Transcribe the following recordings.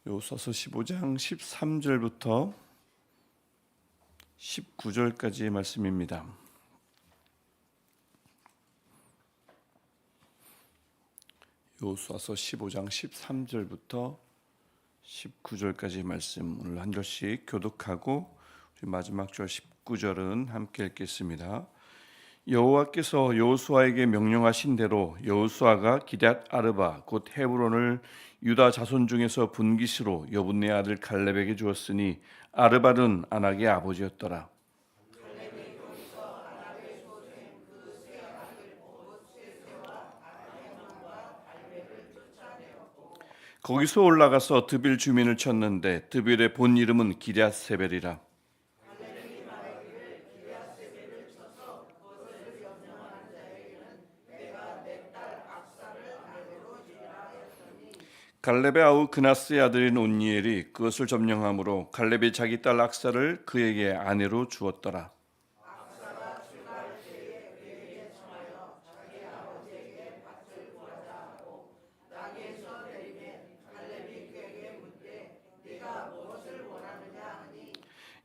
여호수아서 15장 13절부터 19절까지의 말씀입니다. 여호수아서 15장 13절부터 19절까지의 말씀, 오늘 한 절씩 교독하고 마지막 절 19절은 함께 읽겠습니다. 여호와께서 여호수아에게 명령하신 대로 여호수아가 기럇 아르바 곧 헤브론을 유다 자손 중에서 분깃으로 여분네 아들 갈렙에게 주었으니 아르바는 아낙의 아버지였더라. 거기서 올라가서 드빌 주민을 쳤는데 드빌의 본 이름은 기럇세벨이라. 갈렙의 아우 그나스의 아들인 온니엘이 그것을 점령함으로 갈렙이 자기 딸 악사를 그에게 아내로 주었더라.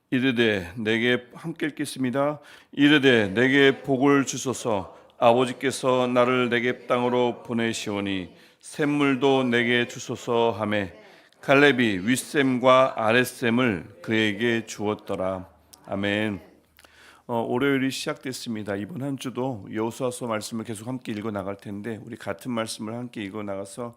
이르되 내게 함께 읽겠습니다. 이르되 내게 복을 주소서. 아버지께서 나를 내게 땅으로 보내시오니 샘물도 내게 주소서 하매 갈렙이 윗샘과 아랫샘을 그에게 주었더라. 아멘. 월요일이 시작됐습니다. 이번 한 주도 여호수아서 말씀을 계속 함께 읽어 나갈 텐데 우리 같은 말씀을 함께 읽어 나가서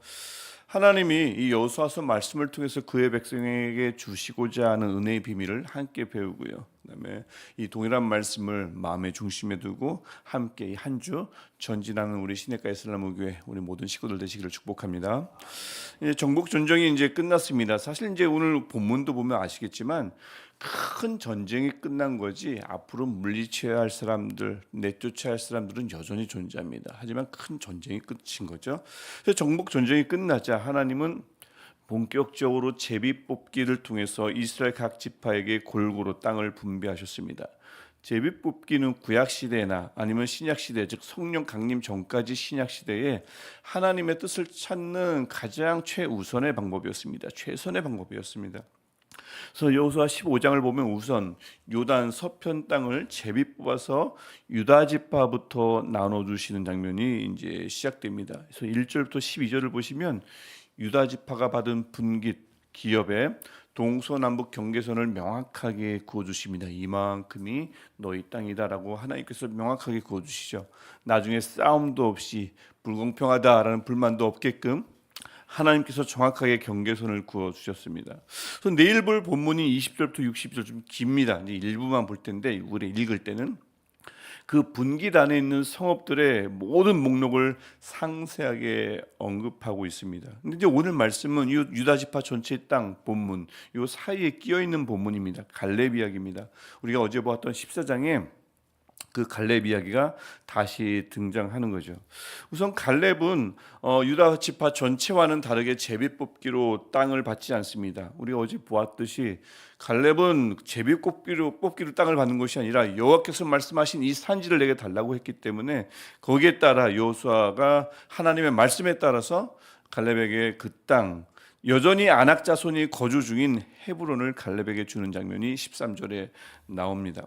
하나님이 이 여호수아서 말씀을 통해서 그의 백성에게 주시고자 하는 은혜의 비밀을 함께 배우고요. 그다음에 이 동일한 말씀을 마음의 중심에 두고 함께 한 주 전진하는 우리 시내가 이슬람교회 우리 모든 식구들 되시기를 축복합니다. 정복 전쟁이 이제 끝났습니다. 사실 이제 오늘 본문도 보면 아시겠지만 큰 전쟁이 끝난 거지 앞으로 물리쳐야 할 사람들, 내쫓아야 할 사람들은 여전히 존재합니다. 하지만 큰 전쟁이 끝인 거죠. 그래서 정복 전쟁이 끝나자 하나님은 본격적으로 제비 뽑기를 통해서 이스라엘 각 지파에게 골고루 땅을 분배하셨습니다. 제비 뽑기는 구약 시대나 아니면 신약 시대, 즉 성령 강림 전까지 신약 시대에 하나님의 뜻을 찾는 가장 최우선의 방법이었습니다. 최선의 방법이었습니다. 그래서 여호수아 15장을 보면 우선 요단 서편 땅을 제비 뽑아서 유다 지파부터 나눠 주시는 장면이 이제 시작됩니다. 그래서 1절부터 12절을 보시면 유다 지파가 받은 분깃 기업에 동서남북 경계선을 명확하게 그어 주십니다. 이만큼이 너희 땅이다라고 하나님께서 명확하게 그어 주시죠. 나중에 싸움도 없이 불공평하다라는 불만도 없게끔 하나님께서 정확하게 경계선을 그어 주셨습니다. 그래서 내일 볼 본문이 20절부터 60절 좀 깁니다. 이제 일부만 볼 텐데 우리 읽을 때는 그 분깃 안에 있는 성읍들의 모든 목록을 상세하게 언급하고 있습니다. 근데 이제 오늘 말씀은 유다 지파 전체의 땅 본문, 요 사이에 끼어 있는 본문입니다. 갈렙 이야기입니다. 우리가 어제 보았던 14장에 그 갈렙 이야기가 다시 등장하는 거죠. 우선 갈렙은 유다 지파 전체와는 다르게 제비 뽑기로 땅을 받지 않습니다. 우리가 어제 보았듯이 갈렙은 제비 뽑기로 땅을 받는 것이 아니라 여호와께서 말씀하신 이 산지를 내게 달라고 했기 때문에 거기에 따라 여호수아가 하나님의 말씀에 따라서 갈렙에게 그 땅, 여전히 아낙 자손이 거주 중인 헤브론을 갈렙에게 주는 장면이 13절에 나옵니다.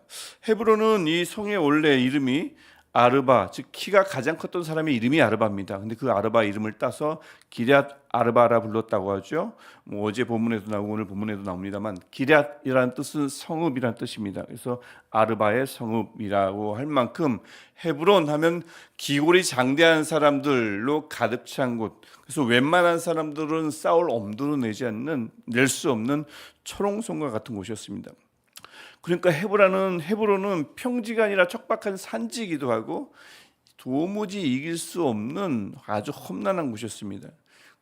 헤브론은 이 성의 원래 이름이 아르바, 즉 키가 가장 컸던 사람의 이름이 아르바입니다. 근데 그 아르바 이름을 따서 기럇 아르바라 불렀다고 하죠. 어제 본문에도 나오고 오늘 본문에도 나옵니다만 기럇이라는 뜻은 성읍이라는 뜻입니다. 그래서 아르바의 성읍이라고 할 만큼 헤브론 하면 기골이 장대한 사람들로 가득 찬 곳. 그래서 웬만한 사람들은 싸울 엄두도 낼 수 없는 초롱성과 같은 곳이었습니다. 그러니까 헤브론은 평지가 아니라 척박한 산지이기도 하고 도무지 이길 수 없는 아주 험난한 곳이었습니다.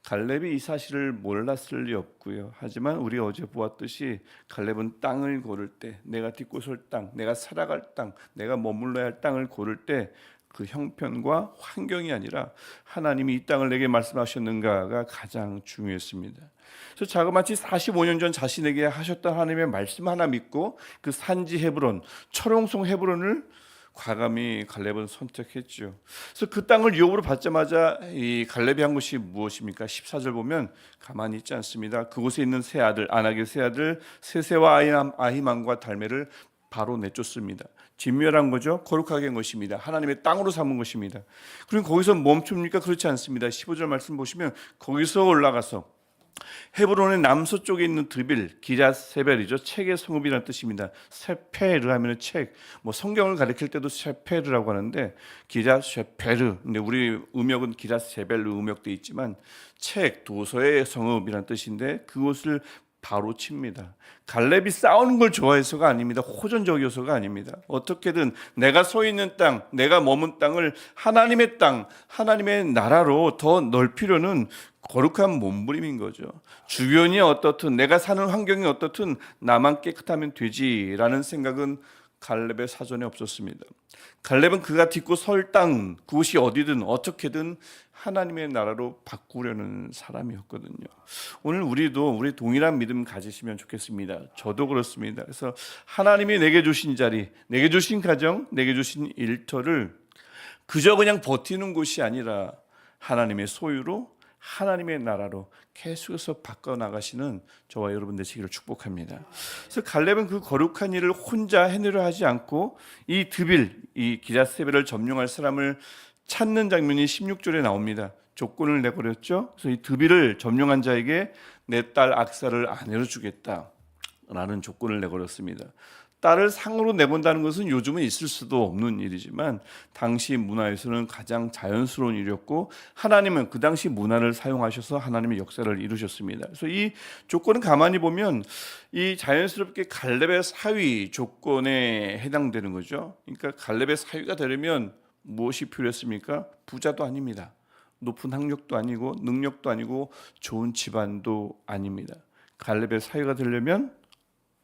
갈렙이 이 사실을 몰랐을 리 없고요. 하지만 우리 어제 보았듯이 갈렙은 땅을 고를 때, 내가 딛고 설 땅, 내가 살아갈 땅, 내가 머물러야 할 땅을 고를 때 그 형편과 환경이 아니라 하나님이 이 땅을 내게 말씀하셨는가가 가장 중요했습니다. 그래서 자그마치 45년 전 자신에게 하셨던 하나님의 말씀 하나 믿고 그 산지 헤브론, 철옹성 헤브론을 과감히 갈렙은 선택했죠. 그래서 그 땅을 유업으로 받자마자 이 갈렙이 한 것이 무엇입니까? 14절 보면 가만히 있지 않습니다. 그곳에 있는 세 아들, 아낙의 세 아들 세세와 아히만과 달메를 바로 내쫓습니다. 진멸한 거죠. 거룩하게 한 것입니다. 하나님의 땅으로 삼은 것입니다. 그럼 거기서 멈춥니까? 그렇지 않습니다. 15절 말씀 보시면 거기서 올라가서 헤브론의 남서쪽에 있는 드빌, 기랴세벨이죠. 책의 성읍이라는 뜻입니다. 세페르 하면 책, 뭐 성경을 가리킬 때도 세페르라고 하는데 기랴세페르. 근데 우리 음역은 기랴세벨로 음역돼 있지만 책, 도서의 성읍이라는 뜻인데 그곳을 바로 칩니다. 갈렙이 싸우는 걸 좋아해서가 아닙니다. 호전적이어서가 아닙니다. 어떻게든 내가 서 있는 땅, 내가 머문 땅을 하나님의 땅, 하나님의 나라로 더 넓히려는 거룩한 몸부림인 거죠. 주변이 어떻든 내가 사는 환경이 어떻든 나만 깨끗하면 되지라는 생각은 갈렙의 사전에 없었습니다. 갈렙은 그가 딛고 설 땅, 그곳이 어디든 어떻게든 하나님의 나라로 바꾸려는 사람이었거든요. 오늘 우리도 우리 동일한 믿음 가지시면 좋겠습니다. 저도 그렇습니다. 그래서 하나님이 내게 주신 자리, 내게 주신 가정, 내게 주신 일터를 그저 그냥 버티는 곳이 아니라 하나님의 소유로 하나님의 나라로 계속해서 바꿔나가시는 저와 여러분 되시기를 축복합니다. 그래서 갈렙은 그 거룩한 일을 혼자 해내려 하지 않고 이 드빌, 이 기랴세벨을 점령할 사람을 찾는 장면이 16절에 나옵니다. 조건을 내버렸죠. 그래서 이 드빌을 점령한 자에게 내 딸 악사를 아내로 주겠다라는 조건을 내걸었습니다. 딸을 상으로 내본다는 것은 요즘은 있을 수도 없는 일이지만 당시 문화에서는 가장 자연스러운 일이었고 하나님은 그 당시 문화를 사용하셔서 하나님의 역사를 이루셨습니다. 그래서 이 조건은 가만히 보면 이 자연스럽게 갈렙의 사위 조건에 해당되는 거죠. 그러니까 갈렙의 사위가 되려면 무엇이 필요했습니까? 부자도 아닙니다. 높은 학력도 아니고 능력도 아니고 좋은 집안도 아닙니다. 갈렙의 사위가 되려면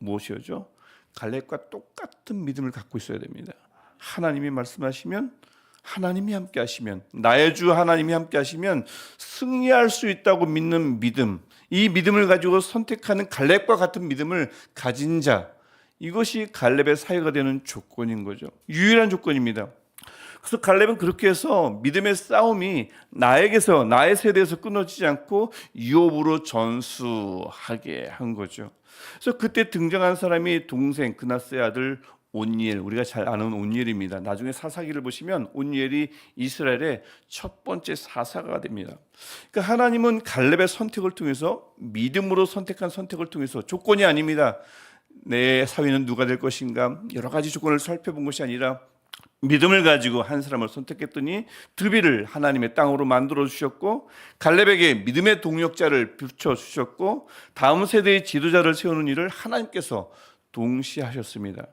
무엇이었죠? 갈렙과 똑같은 믿음을 갖고 있어야 됩니다. 하나님이 말씀하시면, 하나님이 함께 하시면, 나의 주 하나님이 함께 하시면 승리할 수 있다고 믿는 믿음, 이 믿음을 가지고 선택하는 갈렙과 같은 믿음을 가진 자, 이것이 갈렙의 사회가 되는 조건인 거죠. 유일한 조건입니다. 그래서 갈렙은 그렇게 해서 믿음의 싸움이 나에게서, 나의 세대에서 끊어지지 않고 유업으로 전수하게 한 거죠. 그래서 그때 등장한 사람이 동생 그나스의 아들 온니엘, 우리가 잘 아는 온니엘입니다. 나중에 사사기를 보시면 온니엘이 이스라엘의 첫 번째 사사가 됩니다. 그러니까 하나님은 갈렙의 선택을 통해서, 믿음으로 선택한 선택을 통해서, 조건이 아닙니다. 내 사위는 누가 될 것인가 여러 가지 조건을 살펴본 것이 아니라 믿음을 가지고 한 사람을 선택했더니 드빌을 하나님의 땅으로 만들어 주셨고 갈렙에게 믿음의 동력자를 붙여 주셨고 다음 세대의 지도자를 세우는 일을 하나님께서 동시에 하셨습니다.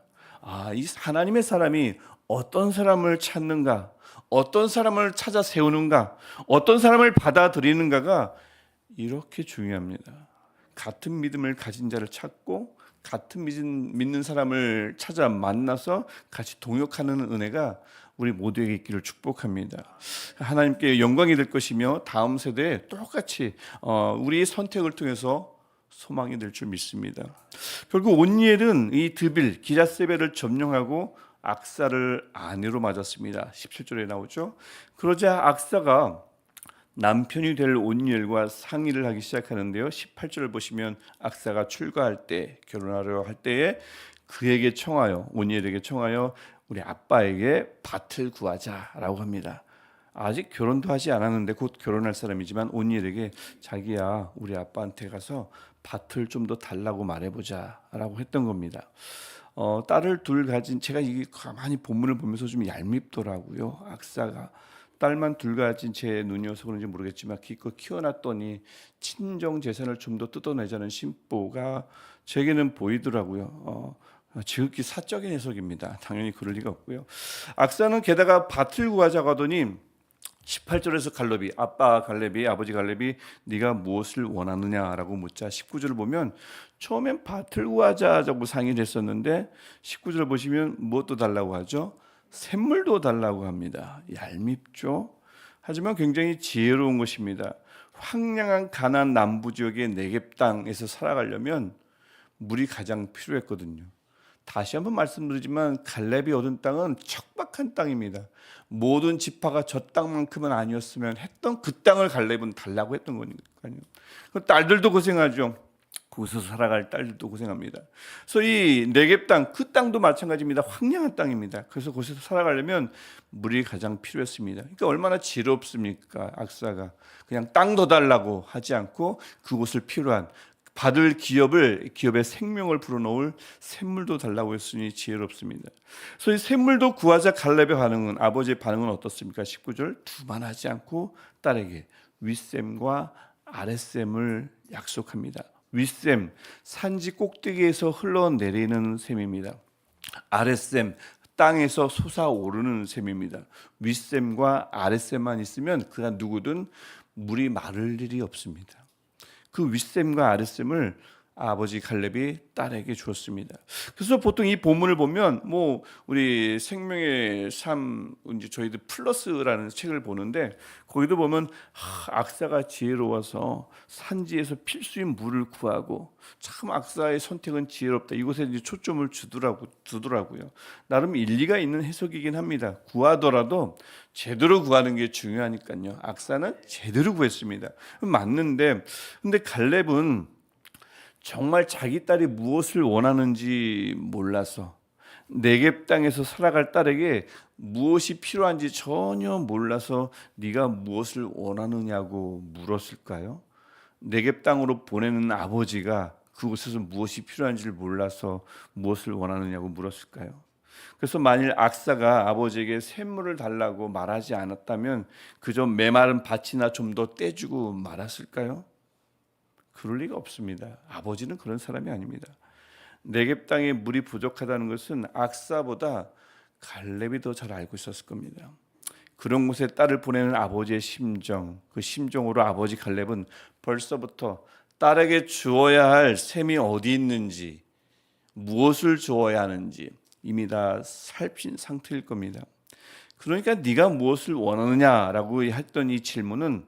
이 하나님의 사람이 어떤 사람을 찾는가, 어떤 사람을 찾아 세우는가, 어떤 사람을 받아들이는가가 이렇게 중요합니다. 같은 믿음을 가진 자를 찾고 같은 믿는 사람을 찾아 만나서 같이 동역하는 은혜가 우리 모두에게 있기를 축복합니다. 하나님께 영광이 될 것이며 다음 세대에 똑같이 우리의 선택을 통해서 소망이 될 줄 믿습니다. 결국 온니엘은 이 드빌, 기랴세벨을 점령하고 악사를 아내로 맞았습니다. 17절에 나오죠. 그러자 악사가 남편이 될 온니엘과 상의를 하기 시작하는데요. 18절을 보시면 악사가 출가할 때, 결혼하려 할 때에 그에게 청하여, 온니엘에게 청하여 우리 아빠에게 밭을 구하자라고 합니다. 아직 결혼도 하지 않았는데 곧 결혼할 사람이지만 온니엘에게 자기야 우리 아빠한테 가서 밭을 좀 더 달라고 말해보자라고 했던 겁니다. 딸을 둘 가진, 제가 이게 가만히 본문을 보면서 좀 얄밉더라고요. 악사가 딸만 둘 가진 제 눈이어서 그런지 모르겠지만 기껏 키워놨더니 친정 재산을 좀 더 뜯어내자는 심보가 제게는 보이더라고요. 지극히 사적인 해석입니다. 당연히 그럴 리가 없고요. 악사는 게다가 밭을 구하자고 하더니 18절에서 갈렙이 아버지 갈렙이 네가 무엇을 원하느냐라고 묻자 19절을 보면 처음엔 밭을 구하자고 상의를 했었는데 19절 보시면 무엇도 달라고 하죠? 샘물도 달라고 합니다. 얄밉죠? 하지만 굉장히 지혜로운 것입니다. 황량한 가나안 남부 지역의 네겝 땅에서 살아가려면 물이 가장 필요했거든요. 다시 한번 말씀드리지만 갈렙이 얻은 땅은 척박한 땅입니다. 모든 지파가 저 땅만큼은 아니었으면 했던 그 땅을 갈렙은 달라고 했던 거니까요. 그 딸들도 고생하죠. 거기서 살아갈 딸들도 고생합니다. 그래서 이 네겝 땅, 그 땅도 마찬가지입니다. 황량한 땅입니다. 그래서 거기서 살아가려면 물이 가장 필요했습니다. 그러니까 얼마나 지혜롭습니까? 악사가 그냥 땅 더 달라고 하지 않고 그곳을 필요한 받을 기업의 생명을 불어넣을 샘물도 달라고 했으니 지혜롭습니다. 그래서 이 샘물도 구하자 갈렙의 반응은, 아버지의 반응은 어떻습니까? 19절, 두만하지 않고 딸에게 윗샘과 아랫샘을 약속합니다. 윗샘, 산지 꼭대기에서 흘러내리는 샘입니다. 아랫샘, 땅에서 솟아오르는 샘입니다. 윗샘과 아랫샘만 있으면 그가 누구든 물이 마를 일이 없습니다. 그 윗샘과 아랫샘을 아버지 갈렙이 딸에게 주었습니다. 그래서 보통 이 본문을 보면 우리 생명의 삶, 이제 저희들 플러스라는 책을 보는데 거기도 보면 악사가 지혜로워서 산지에서 필수인 물을 구하고, 참 악사의 선택은 지혜롭다, 이곳에 이제 초점을 두더라고요. 나름 일리가 있는 해석이긴 합니다. 구하더라도 제대로 구하는 게 중요하니까요. 악사는 제대로 구했습니다. 맞는데, 근데 갈렙은 정말 자기 딸이 무엇을 원하는지 몰라서 네겝 땅에서 살아갈 딸에게 무엇이 필요한지 전혀 몰라서 네가 무엇을 원하느냐고 물었을까요? 네겝 땅으로 보내는 아버지가 그곳에서 무엇이 필요한지를 몰라서 무엇을 원하느냐고 물었을까요? 그래서 만일 악사가 아버지에게 샘물을 달라고 말하지 않았다면 그저 메마른 밭이나 좀 더 떼주고 말았을까요? 그럴 리가 없습니다. 아버지는 그런 사람이 아닙니다. 네겝 땅에 물이 부족하다는 것은 악사보다 갈렙이 더 잘 알고 있었을 겁니다. 그런 곳에 딸을 보내는 아버지의 심정, 그 심정으로 아버지 갈렙은 벌써부터 딸에게 주어야 할 샘이 어디 있는지, 무엇을 주어야 하는지 이미 다 살핀 상태일 겁니다. 그러니까 네가 무엇을 원하느냐라고 했던 이 질문은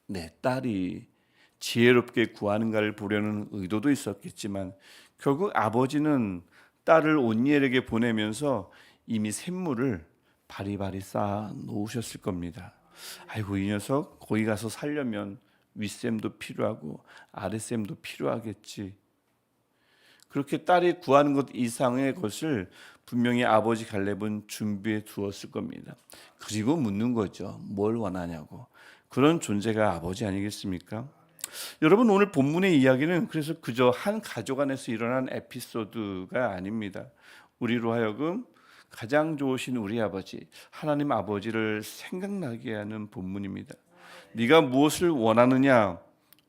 내 딸이 지혜롭게 구하는가를 보려는 의도도 있었겠지만, 결국 아버지는 딸을 온니엘에게 보내면서 이미 샘물을 바리바리 쌓아 놓으셨을 겁니다. 아이고, 이 녀석 거기 가서 살려면 윗샘도 필요하고 아랫샘도 필요하겠지. 그렇게 딸이 구하는 것 이상의 것을 분명히 아버지 갈렙은 준비해 두었을 겁니다. 그리고 묻는 거죠. 뭘 원하냐고. 그런 존재가 아버지 아니겠습니까? 여러분, 오늘 본문의 이야기는 그래서 그저 한 가족 안에서 일어난 에피소드가 아닙니다. 우리로 하여금 가장 좋으신 우리 아버지, 하나님 아버지를 생각나게 하는 본문입니다. 네가 무엇을 원하느냐?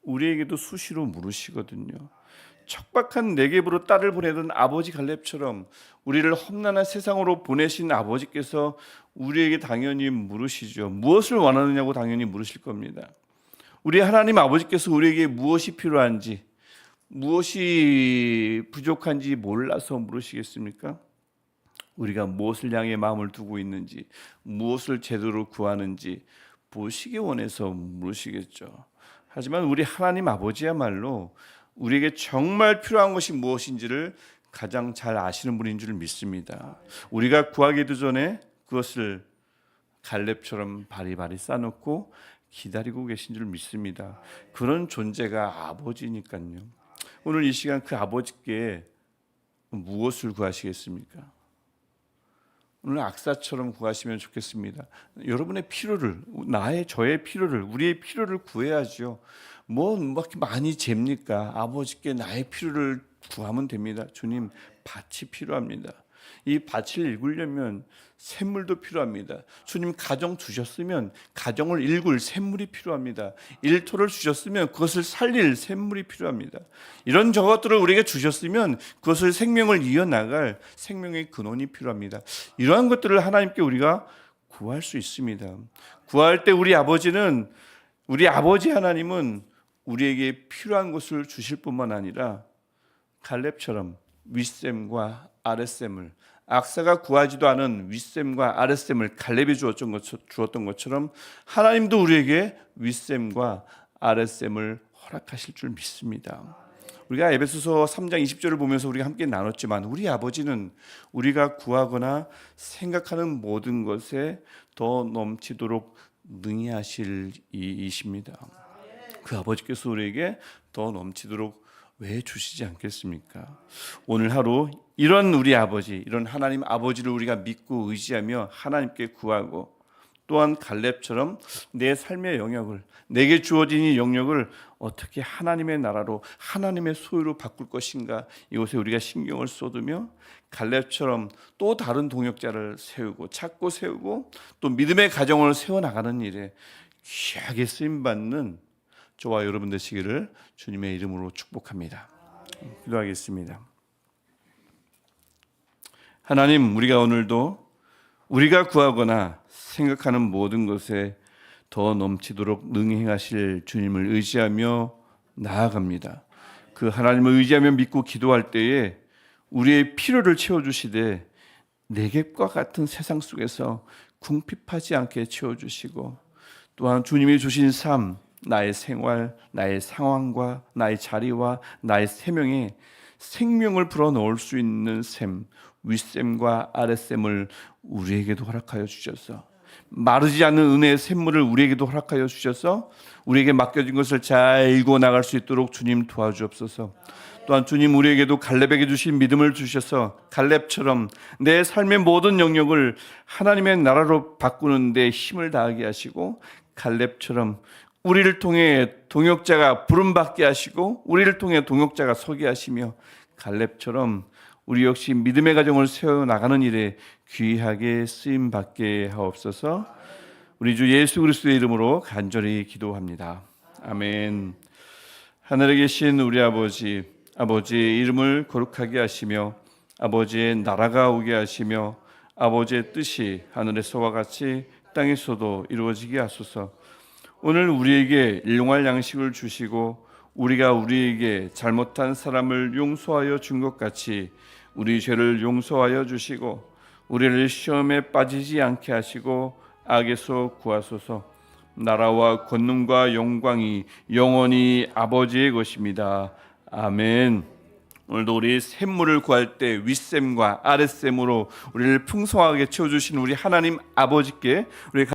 우리에게도 수시로 물으시거든요. 척박한 네겝으로 딸을 보내던 아버지 갈렙처럼 우리를 험난한 세상으로 보내신 아버지께서 우리에게 당연히 물으시죠. 무엇을 원하느냐고 당연히 물으실 겁니다. 우리 하나님 아버지께서 우리에게 무엇이 필요한지, 무엇이 부족한지 몰라서 물으시겠습니까? 우리가 무엇을 향해 마음을 두고 있는지, 무엇을 제대로 구하는지 보시기 원해서 물으시겠죠. 하지만 우리 하나님 아버지야말로 우리에게 정말 필요한 것이 무엇인지를 가장 잘 아시는 분인 줄 믿습니다. 우리가 구하기도 전에 그것을 갈렙처럼 바리바리 싸놓고 기다리고 계신 줄 믿습니다. 그런 존재가 아버지니까요. 오늘 이 시간 그 아버지께 무엇을 구하시겠습니까? 오늘 악사처럼 구하시면 좋겠습니다. 여러분의 필요를, 저의 필요를, 우리의 필요를 구해야죠. 막 많이 잽니까? 아버지께 나의 필요를 구하면 됩니다. 주님, 밭이 필요합니다. 이 밭을 일구려면 샘물도 필요합니다. 주님, 가정 주셨으면 가정을 일굴 샘물이 필요합니다. 일터를 주셨으면 그것을 살릴 샘물이 필요합니다. 이런 저것들을 우리에게 주셨으면 그것을 생명을 이어나갈 생명의 근원이 필요합니다. 이러한 것들을 하나님께 우리가 구할 수 있습니다. 구할 때 우리 아버지 하나님은 우리에게 필요한 것을 주실 뿐만 아니라 갈렙처럼 윗샘과 아랫샘을, 악사가 구하지도 않은 윗샘과 아랫샘을 갈렙이 주었던 것처럼 하나님도 우리에게 윗샘과 아랫샘을 허락하실 줄 믿습니다. 우리가 에베소서 3장 20절을 보면서 우리가 함께 나눴지만 우리 아버지는 우리가 구하거나 생각하는 모든 것에 더 넘치도록 능히 하실 이이십니다. 그 아버지께서 우리에게 더 넘치도록 왜 주시지 않겠습니까? 오늘 하루 이런 우리 아버지, 이런 하나님 아버지를 우리가 믿고 의지하며 하나님께 구하고, 또한 갈렙처럼 내 삶의 영역을, 내게 주어진 이 영역을 어떻게 하나님의 나라로, 하나님의 소유로 바꿀 것인가, 이것에 우리가 신경을 쏟으며 갈렙처럼 또 다른 동역자를 세우고 찾고 세우고 또 믿음의 가정을 세워나가는 일에 귀하게 쓰임받는 저와 여러분 되시기를 주님의 이름으로 축복합니다. 기도하겠습니다. 하나님, 우리가 오늘도 우리가 구하거나 생각하는 모든 것에 더 넘치도록 능히 행하실 주님을 의지하며 나아갑니다. 그 하나님을 의지하며 믿고 기도할 때에 우리의 필요를 채워주시되 내객과 같은 세상 속에서 궁핍하지 않게 채워주시고, 또한 주님이 주신 삶, 나의 생활, 나의 상황과 나의 자리와 나의 세명에 생명을 불어넣을 수 있는 셈, 윗셈과 아랫셈을 우리에게도 허락하여 주셔서, 마르지 않는 은혜의 샘물을 우리에게도 허락하여 주셔서 우리에게 맡겨진 것을 잘 일궈 나갈 수 있도록 주님 도와주옵소서. 또한 주님, 우리에게도 갈렙에게 주신 믿음을 주셔서 갈렙처럼 내 삶의 모든 영역을 하나님의 나라로 바꾸는 데 힘을 다하게 하시고, 갈렙처럼 우리를 통해 동역자가 부름받게 하시고 우리를 통해 동역자가 서게 하시며, 갈렙처럼 우리 역시 믿음의 가정을 세워나가는 일에 귀하게 쓰임받게 하옵소서. 우리 주 예수 그리스도의 이름으로 간절히 기도합니다. 아멘. 하늘에 계신 우리 아버지, 아버지의 이름을 거룩하게 하시며 아버지의 나라가 오게 하시며 아버지의 뜻이 하늘에서와 같이 땅에서도 이루어지게 하소서. 오늘 우리에게 일용할 양식을 주시고 우리가 우리에게 잘못한 사람을 용서하여 준 것 같이 우리 죄를 용서하여 주시고 우리를 시험에 빠지지 않게 하시고 악에서 구하소서. 나라와 권능과 영광이 영원히 아버지의 것입니다. 아멘. 오늘도 우리 샘물을 구할 때 윗샘과 아랫샘으로 우리를 풍성하게 채워주신 우리 하나님 아버지께 우리